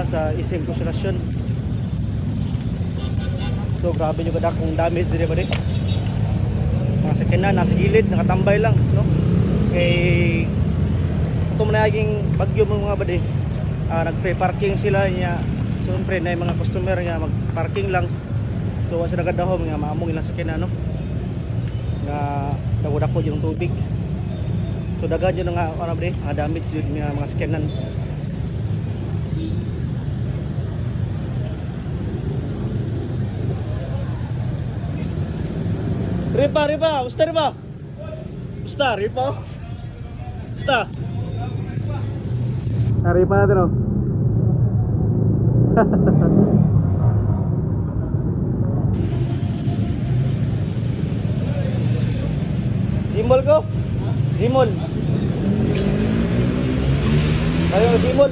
sa SM Consolacion. So grabe yung kadakong damage dito ba din. Mga sakyanan nasa gilid nakatambay lang, no? Kay ito man naging bagyo mga bade. Nag-free parking sila niya. Siyempre na yung mga customer nga mag-parking lang. So sa nagadahom nga maamong ilang sakyanan, no? Nga dako-dako yung tubig. So dagan yun nga ano bade, damage yun mga sakyanan. Riba, usta riba? Usta, riba? Usta? Riba natin o. Jimol ko? Jimol. Kayo Jimol.